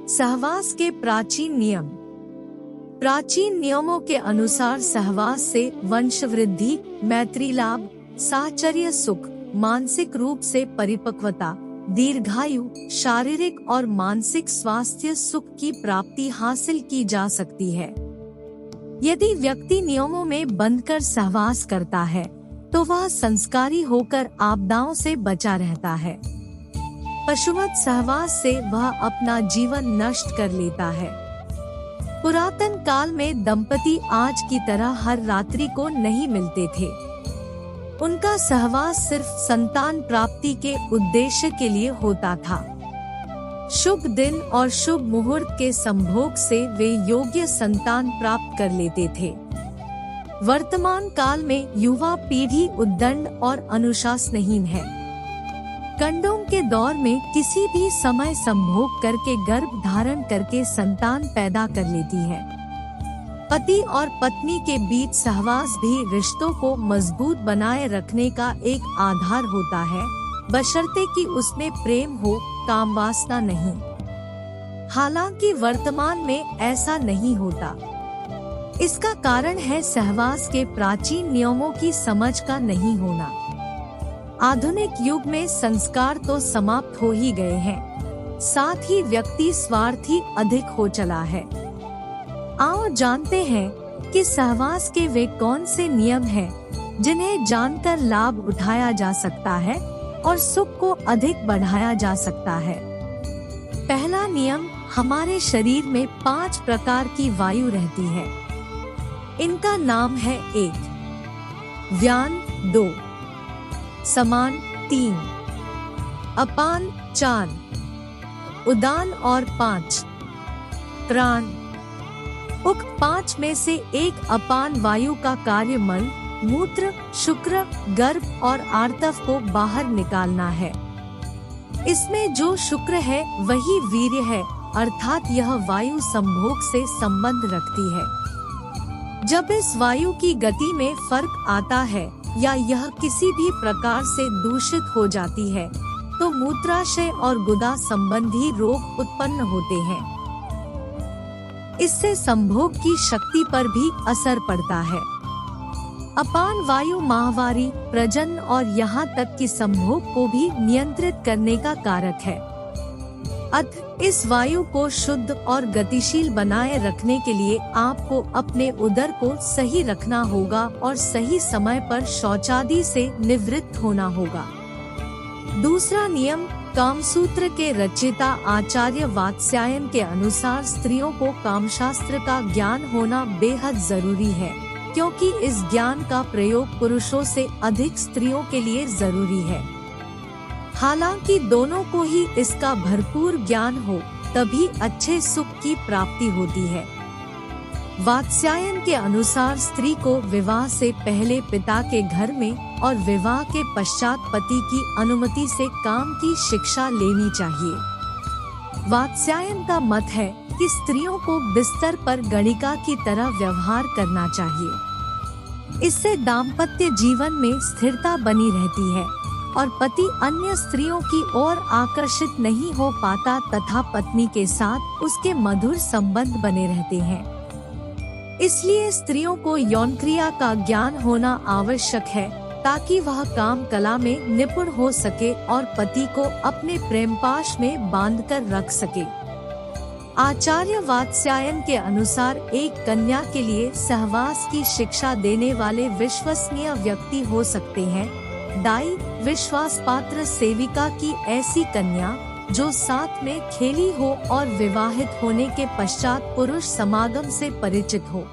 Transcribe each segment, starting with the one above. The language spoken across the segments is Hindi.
सहवास के प्राचीन नियम। प्राचीन नियमों के अनुसार सहवास से वंशवृद्धि, मैत्री लाभ, साहचर्य सुख, मानसिक रूप से परिपक्वता, दीर्घायु, शारीरिक और मानसिक स्वास्थ्य सुख की प्राप्ति हासिल की जा सकती है। यदि व्यक्ति नियमों में बंधकर सहवास करता है तो वह संस्कारी होकर आपदाओं से बचा रहता है। पशुवत सहवास से वह अपना जीवन नष्ट कर लेता है। पुरातन काल में दंपति आज की तरह हर रात्रि को नहीं मिलते थे। उनका सहवास सिर्फ संतान प्राप्ति के उद्देश्य के लिए होता था। शुभ दिन और शुभ मुहूर्त के संभोग से वे योग्य संतान प्राप्त कर लेते थे। वर्तमान काल में युवा पीढ़ी उद्दंड और अनुशासनहीन है। कंडोम के दौर में किसी भी समय संभोग करके गर्भ धारण करके संतान पैदा कर लेती है। पति और पत्नी के बीच सहवास भी रिश्तों को मजबूत बनाए रखने का एक आधार होता है, बशर्ते कि उसमें प्रेम हो, काम वासना नहीं। हालांकि वर्तमान में ऐसा नहीं होता। इसका कारण है सहवास के प्राचीन नियमों की समझ का नहीं होना। आधुनिक युग में संस्कार तो समाप्त हो ही गए हैं, साथ ही व्यक्ति स्वार्थी अधिक हो चला है। आओ जानते हैं कि सहवास के वे कौन से नियम हैं जिन्हें जानकर लाभ उठाया जा सकता है और सुख को अधिक बढ़ाया जा सकता है। पहला नियम, हमारे शरीर में 5 प्रकार की वायु रहती है। इनका नाम है 1 व्यान, 2 समान, 3 अपान, 4 उदान और 5 प्राण। उक्त 5 में से एक अपान वायु का कार्य मल, मूत्र, शुक्र, गर्भ और आर्तव को बाहर निकालना है। इसमें जो शुक्र है वही वीर्य है, अर्थात यह वायु संभोग से संबंध रखती है। जब इस वायु की गति में फर्क आता है या यह किसी भी प्रकार से दूषित हो जाती है तो मूत्राशय और गुदा संबंधी रोग उत्पन्न होते हैं। इससे संभोग की शक्ति पर भी असर पड़ता है। अपान वायु माहवारी, प्रजनन और यहाँ तक कि संभोग को भी नियंत्रित करने का कारक है। अतः इस वायु को शुद्ध और गतिशील बनाए रखने के लिए आपको अपने उदर को सही रखना होगा और सही समय पर शौचादि से निवृत्त होना होगा। दूसरा नियम, कामसूत्र के रचयिता आचार्य वात्स्यायन के अनुसार स्त्रियों को कामशास्त्र का ज्ञान होना बेहद जरूरी है, क्योंकि इस ज्ञान का प्रयोग पुरुषों से अधिक स्त्रियों के लिए जरूरी है। हालांकि दोनों को ही इसका भरपूर ज्ञान हो तभी अच्छे सुख की प्राप्ति होती है। वात्स्यायन के अनुसार स्त्री को विवाह से पहले पिता के घर में और विवाह के पश्चात पति की अनुमति से काम की शिक्षा लेनी चाहिए। वात्स्यायन का मत है कि स्त्रियों को बिस्तर पर गणिका की तरह व्यवहार करना चाहिए। इससे दाम्पत्य जीवन में स्थिरता बनी रहती है और पति अन्य स्त्रियों की ओर आकर्षित नहीं हो पाता तथा पत्नी के साथ उसके मधुर संबंध बने रहते हैं। इसलिए स्त्रियों को यौन क्रिया का ज्ञान होना आवश्यक है ताकि वह काम कला में निपुण हो सके और पति को अपने प्रेमपाश में बांधकर रख सके। आचार्य वात्स्यायन के अनुसार एक कन्या के लिए सहवास की शिक्षा देने वाले विश्वसनीय व्यक्ति हो सकते हैं दाई, विश्वास पात्र सेविका की ऐसी कन्या जो साथ में खेली हो और विवाहित होने के पश्चात पुरुष समागम से परिचित हो।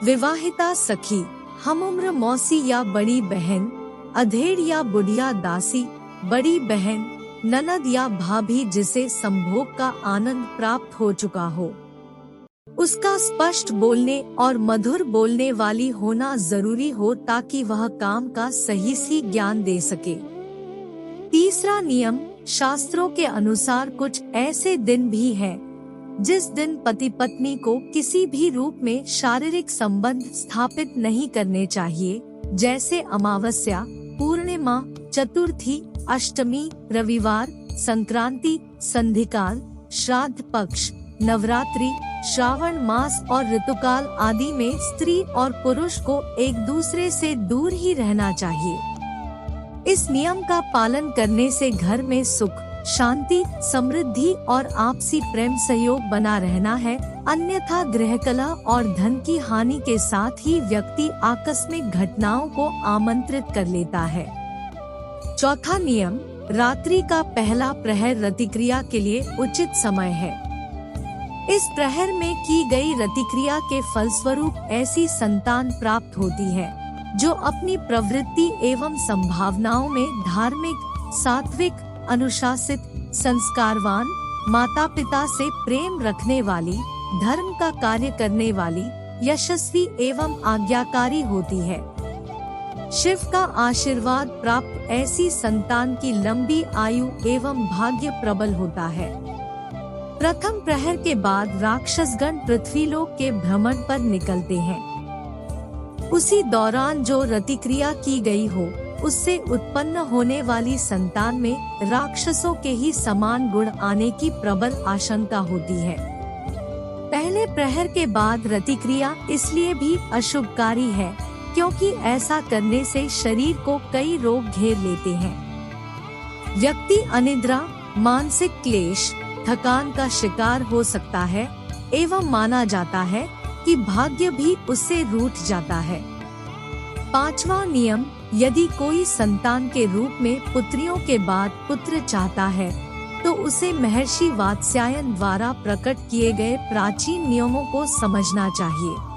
विवाहिता सखी, हमउम्र मौसी या बड़ी बहन, अधेड़ या बुढ़िया दासी, बड़ी बहन, ननद या भाभी जिसे संभोग का आनंद प्राप्त हो चुका हो। उसका स्पष्ट बोलने और मधुर बोलने वाली होना जरूरी हो ताकि वह काम का सही ज्ञान दे सके। तीसरा नियम, शास्त्रों के अनुसार कुछ ऐसे दिन भी हैं जिस दिन पति पत्नी को किसी भी रूप में शारीरिक संबंध स्थापित नहीं करने चाहिए, जैसे अमावस्या, पूर्णिमा, चतुर्थी, अष्टमी, रविवार, संक्रांति, संधिकाल, श्राद्ध पक्ष, नवरात्रि, श्रावण मास और ऋतुकाल आदि में स्त्री और पुरुष को एक दूसरे से दूर ही रहना चाहिए। इस नियम का पालन करने से घर में सुख, शांति, समृद्धि और आपसी प्रेम सहयोग बना रहना है, अन्यथा गृह कलह और धन की हानि के साथ ही व्यक्ति आकस्मिक घटनाओं को आमंत्रित कर लेता है। चौथा नियम, रात्रि का पहला प्रहर रतिक्रिया के लिए उचित समय है। इस प्रहर में की गई रतिक्रिया के फलस्वरूप ऐसी संतान प्राप्त होती है जो अपनी प्रवृत्ति एवं संभावनाओं में धार्मिक, सात्विक, अनुशासित, संस्कारवान, माता पिता से प्रेम रखने वाली, धर्म का कार्य करने वाली, यशस्वी एवं आज्ञाकारी होती है। शिव का आशीर्वाद प्राप्त ऐसी संतान की लंबी आयु एवं भाग्य प्रबल होता है। प्रथम प्रहर के बाद राक्षसगण पृथ्वीलोक के भ्रमण पर निकलते हैं। उसी दौरान जो रतिक्रिया की गई हो, उससे उत्पन्न होने वाली संतान में राक्षसों के ही समान गुण आने की प्रबल आशंका होती है। पहले प्रहर के बाद रतिक्रिया इसलिए भी अशुभकारी है क्योंकि ऐसा करने से शरीर को कई रोग घेर लेते हैं। व्यक्ति अनिद्रा, मानसिक क्लेश, थकान का शिकार हो सकता है एवं माना जाता है कि भाग्य भी उससे रूठ जाता है। पांचवा नियम, यदि कोई संतान के रूप में पुत्रियों के बाद पुत्र चाहता है तो उसे महर्षि वात्स्यायन द्वारा प्रकट किए गए प्राचीन नियमों को समझना चाहिए।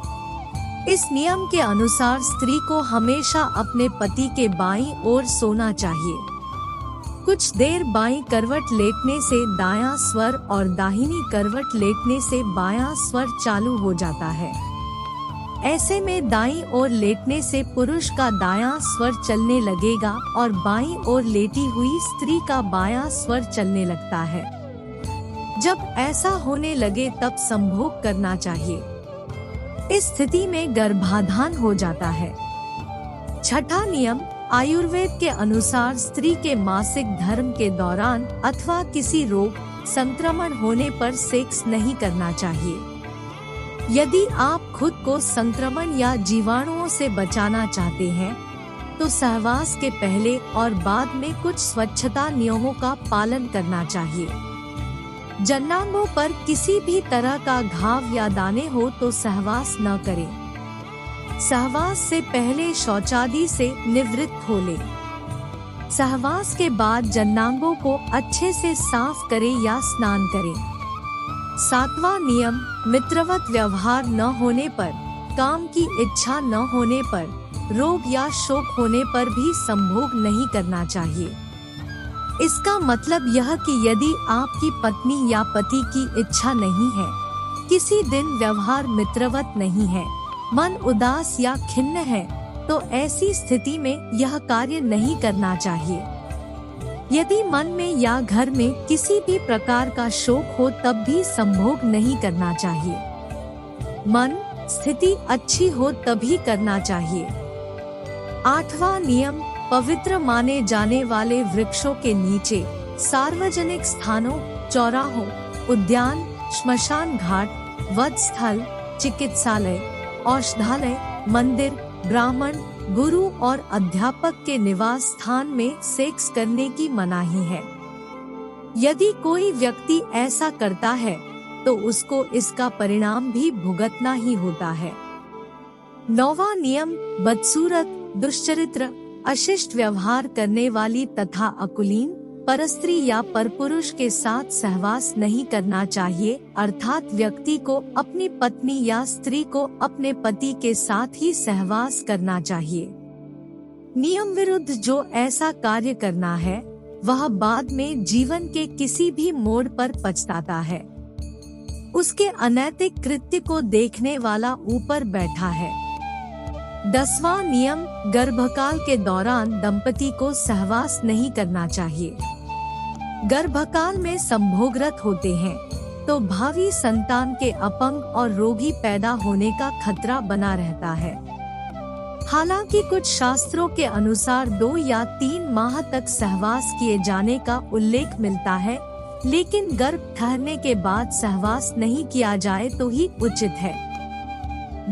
इस नियम के अनुसार स्त्री को हमेशा अपने पति के बाईं ओर सोना चाहिए। कुछ देर बाईं करवट लेटने से दायां स्वर और दाहिनी करवट लेटने से बायां स्वर चालू हो जाता है। ऐसे में दाईं ओर लेटने से पुरुष का दायां स्वर चलने लगेगा और बाईं ओर लेटी हुई स्त्री का बायां स्वर चलने लगता है। जब ऐसा होने लगे तब संभोग करना चाहिए। इस स्थिति में गर्भाधान हो जाता है। छठा नियम, आयुर्वेद के अनुसार स्त्री के मासिक धर्म के दौरान अथवा किसी रोग, संक्रमण होने पर सेक्स नहीं करना चाहिए। यदि आप खुद को संक्रमण या जीवाणुओं से बचाना चाहते हैं तो सहवास के पहले और बाद में कुछ स्वच्छता नियमों का पालन करना चाहिए। जन्नांगों पर किसी भी तरह का घाव या दाने हो तो सहवास न करें। सहवास से पहले शौचादि से निवृत्त हो ले। सहवास के बाद जन्नांगों को अच्छे से साफ करें या स्नान करें। सातवां नियम, मित्रवत व्यवहार न होने पर, काम की इच्छा न होने पर, रोग या शोक होने पर भी संभोग नहीं करना चाहिए। इसका मतलब यह कि यदि आपकी पत्नी या पति की इच्छा नहीं है, किसी दिन व्यवहार मित्रवत नहीं है, मन उदास या खिन्न है, तो ऐसी स्थिति में यह कार्य नहीं करना चाहिए। यदि मन में या घर में किसी भी प्रकार का शोक हो तब भी संभोग नहीं करना चाहिए। मन स्थिति अच्छी हो तभी करना चाहिए। आठवां नियम, पवित्र माने जाने वाले वृक्षों के नीचे, सार्वजनिक स्थानों, चौराहों, उद्यान, श्मशान घाट, वध स्थल, चिकित्सालय, औषधालय, मंदिर, ब्राह्मण, गुरु और अध्यापक के निवास स्थान में सेक्स करने की मनाही है। यदि कोई व्यक्ति ऐसा करता है तो उसको इसका परिणाम भी भुगतना ही होता है। नौवां नियम, बदसूरत, दुष्चरित्र, अशिष्ट व्यवहार करने वाली तथा अकुलीन, परस्त्री या परपुरुष के साथ सहवास नहीं करना चाहिए, अर्थात व्यक्ति को अपनी पत्नी या स्त्री को अपने पति के साथ ही सहवास करना चाहिए। नियम विरुद्ध जो ऐसा कार्य करना है वह बाद में जीवन के किसी भी मोड़ पर पछताता है। उसके अनैतिक कृत्य को देखने वाला ऊपर बैठा है। 10वां नियम, गर्भकाल के दौरान दंपति को सहवास नहीं करना चाहिए। गर्भकाल में संभोगरत होते हैं तो भावी संतान के अपंग और रोगी पैदा होने का खतरा बना रहता है। हालांकि कुछ शास्त्रों के अनुसार 2 या 3 माह तक सहवास किए जाने का उल्लेख मिलता है, लेकिन गर्भ ठहरने के बाद सहवास नहीं किया जाए तो ही उचित है।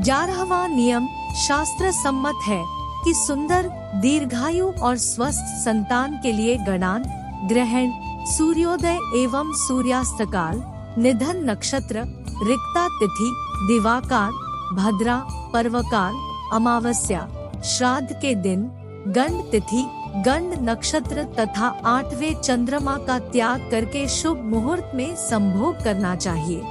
11वां नियम शास्त्र सम्मत है कि सुंदर, दीर्घायु और स्वस्थ संतान के लिए गणान, ग्रहण, सूर्योदय एवं सूर्यास्त काल, निधन नक्षत्र, रिक्ता तिथि, दिवाकार, भद्रा, पर्वकाल, अमावस्या, श्राद्ध के दिन, गंड तिथि, गंड नक्षत्र तथा 8वें चंद्रमा का त्याग करके शुभ मुहूर्त में संभोग करना चाहिए।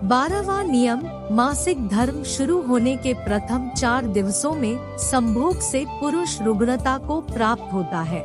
12वां नियम मासिक धर्म शुरू होने के प्रथम 4 दिवसों में संभोग से पुरुष रुग्णता को प्राप्त होता है।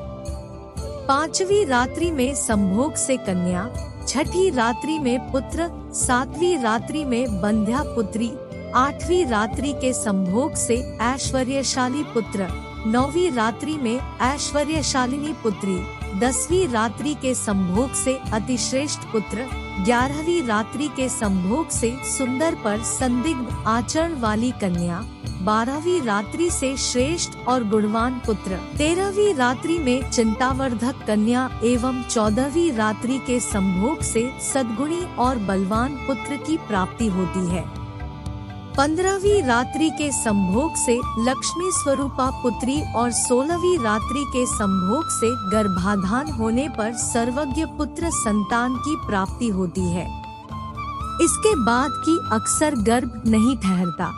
5वीं रात्रि में संभोग से कन्या, 6ठी रात्रि में पुत्र, 7वीं रात्रि में बंध्या पुत्री, 8वीं रात्रि के संभोग से ऐश्वर्यशाली पुत्र, 9वीं रात्रि में ऐश्वर्यशालिनी पुत्री, 10वीं रात्रि के संभोग से अतिश्रेष्ठ पुत्र, 11वीं रात्रि के संभोग से सुंदर पर संदिग्ध आचरण वाली कन्या, 12वीं रात्रि से श्रेष्ठ और गुणवान पुत्र, 13वीं रात्रि में चिंतावर्धक कन्या एवं 14वीं रात्रि के संभोग से सद्गुणी और बलवान पुत्र की प्राप्ति होती है। 15वीं रात्रि के संभोग से लक्ष्मी स्वरूपा पुत्री और 16वीं रात्रि के संभोग से गर्भाधान होने पर सर्वज्ञ पुत्र संतान की प्राप्ति होती है। इसके बाद की अक्सर गर्भ नहीं ठहरता।